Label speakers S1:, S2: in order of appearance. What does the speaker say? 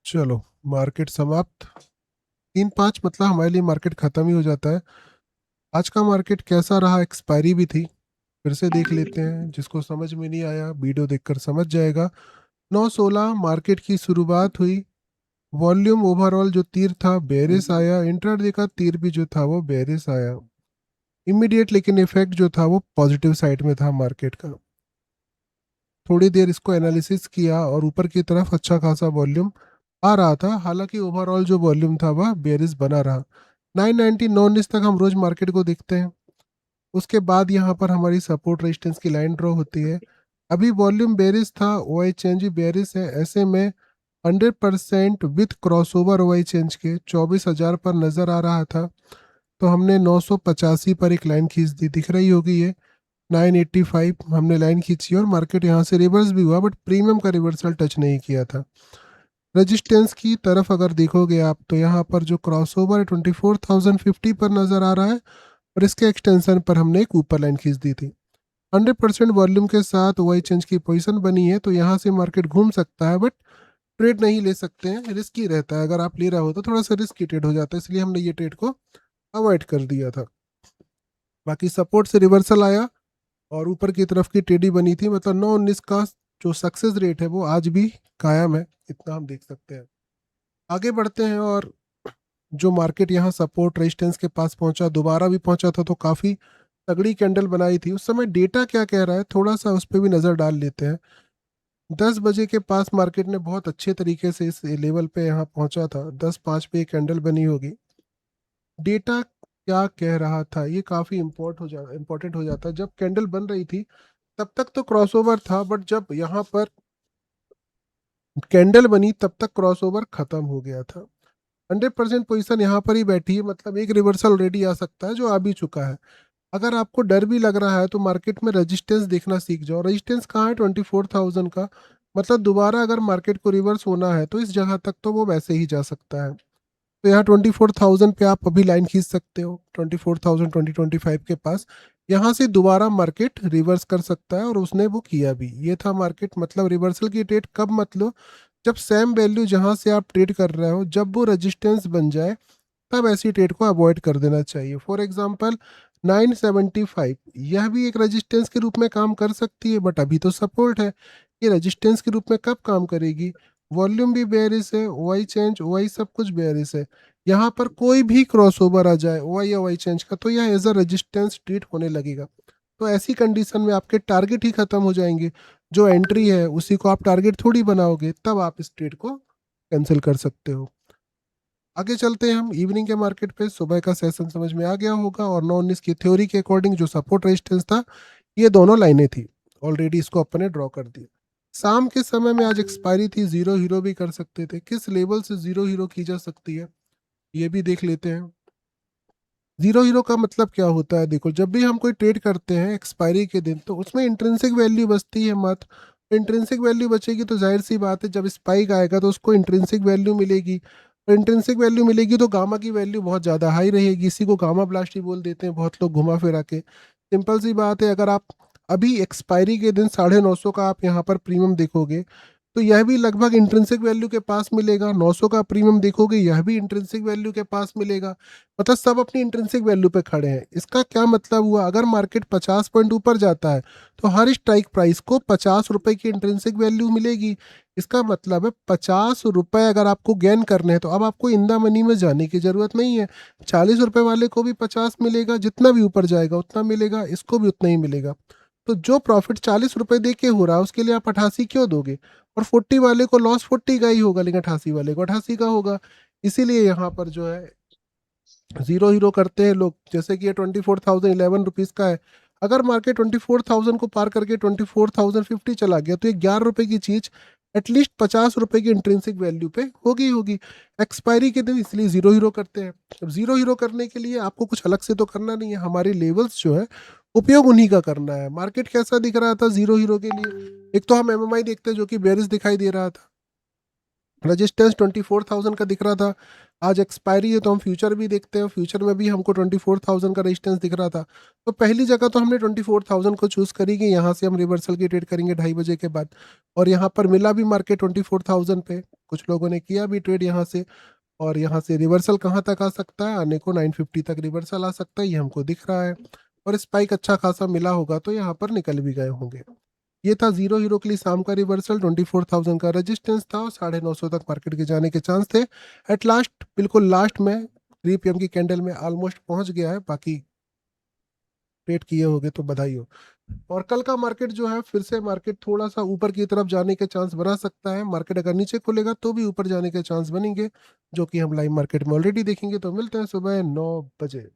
S1: चलो, मार्केट समाप्त। 3-5 मतलब हमारे लिए मार्केट खत्म ही हो जाता है। आज का मार्केट कैसा रहा, एक्सपायरी भी थी। फिर से देख लेते हैं, जिसको समझ में नहीं आया वीडियो देखकर समझ जाएगा। 9:16 मार्केट की शुरुआत हुई। वॉल्यूम ओवरऑल जो तीर था बेरिस आया, इंट्राडे का तीर भी जो था वो बेरिस आया। इमीडिएट लेकिन इफेक्ट जो था वो पॉजिटिव साइड में था मार्केट का। थोड़ी देर इसको एनालिसिस किया और ऊपर की तरफ अच्छा खासा वॉल्यूम आ रहा था। हालांकि ओवरऑल जो वॉल्यूम था वह बेरिस बना रहा। 990 919 तक हम रोज मार्केट को देखते हैं। उसके बाद यहाँ पर हमारी सपोर्ट रेजिस्टेंस की लाइन ड्रॉ होती है। अभी वॉल्यूम बेरिस था, ओआई चेंज भी बेरिस है। ऐसे में 100% विथ क्रॉसओवर ओआई चेंज के 24,000 पर नजर आ रहा था। तो हमने 985 पर एक लाइन खींच दी, दिख रही होगी ये। 985 हमने लाइन खींची और मार्केट यहाँ से रिवर्स भी हुआ, बट प्रीमियम का रिवर्सल टच नहीं किया था। रेजिस्टेंस की तरफ अगर देखोगे आप तो यहाँ पर जो क्रॉसओवर है 24,050 पर नजर आ रहा है और इसके एक्सटेंशन पर हमने एक ऊपर लाइन खींच दी थी। 100% वॉल्यूम के साथ वाई चेंज की पोजीशन बनी है, तो यहाँ से मार्केट घूम सकता है, बट ट्रेड नहीं ले सकते हैं, रिस्की रहता है। अगर आप ले रहे हो तो थोड़ा सा रिस्की ट्रेड हो जाता है, इसलिए हमने ये ट्रेड को अवॉइड कर दिया था। बाकी सपोर्ट से रिवर्सल आया और ऊपर की तरफ की टेडी बनी थी, मतलब 919 का जो सक्सेस रेट है वो आज भी कायम है, इतना हम देख सकते हैं। आगे बढ़ते हैं और जो मार्केट यहाँ सपोर्ट रेजिस्टेंस के पास पहुंचा, दोबारा भी पहुंचा था, तो काफ़ी तगड़ी कैंडल बनाई थी। उस समय डेटा क्या कह रहा है थोड़ा सा उस पर भी नज़र डाल लेते हैं। 10 बजे के पास मार्केट ने बहुत अच्छे तरीके से इस लेवल पे यहाँ पहुंचा था। 10:05 पे एक कैंडल बनी होगी। डेटा क्या कह रहा था ये काफ़ी इम्पोर्टेंट हो जाता है। जब कैंडल बन रही थी तब तक तो क्रॉसओवर था, बट जब यहाँ पर कैंडल बनी तब तक क्रॉसओवर खत्म हो गया था। 100% पोजीशन यहाँ पर ही बैठी है, मतलब एक रिवर्सल ऑलरेडी आ सकता है जो आ भी चुका है। अगर आपको डर भी लग रहा है तो मार्केट में रेजिस्टेंस देखना सीख जाओ। रेजिस्टेंस कहाँ है? 24,000 का। मतलब दोबारा अगर मार्केट को रिवर्स होना है तो इस जगह तक तो वो वैसे ही जा सकता है। तो यहाँ 24,000 पे आप अभी लाइन खींच सकते हो। 24,000 2025 के पास यहाँ से दोबारा मार्केट रिवर्स कर सकता है, और उसने वो किया भी। ये था मार्केट, मतलब रिवर्सल की ट्रेड कब मत लो, जब सेम वैल्यू जहाँ से आप ट्रेड कर रहे हो जब वो रेजिस्टेंस बन जाए, तब ऐसी ट्रेड को अवॉइड कर देना चाहिए। फॉर एग्जांपल 975 यह भी एक रेजिस्टेंस के रूप में काम कर सकती है, बट अभी तो सपोर्ट है। ये रेजिस्टेंस के रूप में कब काम करेगी? वॉल्यूम भी बेयरिश है, ओआई चेंज ओआई सब कुछ बेयरिश है। यहाँ पर कोई भी क्रॉसओवर आ जाए ओआई या ओआई चेंज का, तो यह एज अ रेजिस्टेंस ट्रीट होने लगेगा। तो ऐसी कंडीशन में आपके टारगेट ही खत्म हो जाएंगे। जो एंट्री है उसी को आप टारगेट थोड़ी बनाओगे, तब आप इस ट्रेड को कैंसिल कर सकते हो। आगे चलते हैं हम इवनिंग के मार्केट पे। सुबह का सेशन समझ में आ गया होगा, और 919 की थ्योरी के अकॉर्डिंग जो सपोर्ट रेजिस्टेंस था ये दोनों लाइनें थी, ऑलरेडी इसको अपन ने ड्रॉ कर दिया। शाम के समय में आज एक्सपायरी थी, जीरो हीरो भी कर सकते थे। किस लेवल से जीरो हीरो की जा सकती है ये भी देख लेते हैं। जीरो हीरो का मतलब क्या होता है? देखो, जब भी हम कोई ट्रेड करते हैं एक्सपायरी के दिन, तो उसमें इंट्रिंसिक वैल्यू बचती है मात्र। इंट्रिंसिक वैल्यू बचेगी तो जाहिर सी बात है जब स्पाइक आएगा तो उसको इंट्रिंसिक वैल्यू मिलेगी। और इंट्रिंसिक वैल्यू मिलेगी तो गामा की वैल्यू बहुत ज़्यादा हाई रहेगी। इसी को गामा ब्लास्ट ही बोल देते हैं बहुत लोग घुमा फिरा के। सिंपल सी बात है, अगर आप अभी एक्सपायरी के दिन 950 का आप यहाँ पर प्रीमियम देखोगे, तो यह भी लगभग इंट्रिंसिक वैल्यू के पास मिलेगा। 900 का प्रीमियम देखोगे, यह भी इंट्रिंसिक वैल्यू के पास मिलेगा। मतलब सब अपनी इंट्रिंसिक वैल्यू पे खड़े हैं। इसका क्या मतलब हुआ? अगर मार्केट 50 पॉइंट ऊपर जाता है तो हर स्ट्राइक प्राइस को 50 रुपए की इंट्रिंसिक वैल्यू मिलेगी। इसका मतलब है 50 रुपए अगर आपको गेन करने हैं तो अब आपको इन द मनी में जाने की जरूरत नहीं है। 40 रुपए वाले को भी 50 मिलेगा, जितना भी ऊपर जाएगा उतना मिलेगा, इसको भी उतना ही मिलेगा। तो जो प्रॉफिट 40 रुपए दे के हो रहा है उसके लिए आप 88 क्यों दोगे? और 40 वाले को लॉस 40 का ही होगा, लेकिन 88 वाले को 88 का होगा। इसीलिए यहाँ पर जो है जीरो हीरो करते हैं लोग। जैसे कि ये 24,000 11 रुपीज़ का है। अगर मार्केट 24,000 को पार करके 24,050 चला गया तो ये 11 रुपए की चीज एटलीस्ट 50 रुपए की इंट्रिंसिक वैल्यू पे होगी होगी एक्सपायरी के दिन। इसलिए जीरो हीरो करते हैं। अब जीरो हीरो करने के लिए आपको कुछ अलग से तो करना नहीं है, हमारे लेवल्स जो है उपयोग उन्हीं का करना है। मार्केट कैसा दिख रहा था जीरो हीरो के लिए? एक तो हम एमएमआई देखते हैं जो कि बेरिस दिखाई दे रहा था। रजिस्टेंस 24,000 का दिख रहा था। आज एक्सपायरी है तो हम फ्यूचर भी देखते हैं, फ्यूचर में भी हमको 24,000 का रेजिस्टेंस दिख रहा था। तो पहली जगह तो हमने 24,000 को चूज करी कि यहाँ से हम रिवर्सल की ट्रेड करेंगे 2:30 बजे के बाद, और यहाँ पर मिला भी मार्केट 24,000 पे। कुछ लोगों ने किया भी ट्रेड यहाँ से, और यहाँ से रिवर्सल कहाँ तक आ सकता है, आने को 950 तक रिवर्सल आ सकता है, ये हमको दिख रहा है। और स्पाइक अच्छा खासा मिला होगा तो यहाँ पर निकल भी गए होंगे। ये था जीरो हीरो के लिए शाम का रिवर्सल, 24,000 का रेजिस्टेंस था और 950 तक मार्केट के जाने के चांस थे। एट लास्ट, बिल्कुल लास्ट में 3 PM की कैंडल में ऑलमोस्ट पहुंच गया है। बाकी ट्रेड किए होगे तो बधाई हो। और कल का मार्केट जो है, फिर से मार्केट थोड़ा सा ऊपर की तरफ जाने के चांस बना सकता है। मार्केट अगर नीचे खुलेगा तो भी ऊपर जाने के चांस बनेंगे, जो कि हम लाइव मार्केट में ऑलरेडी देखेंगे। तो मिलते हैं सुबह 9 बजे।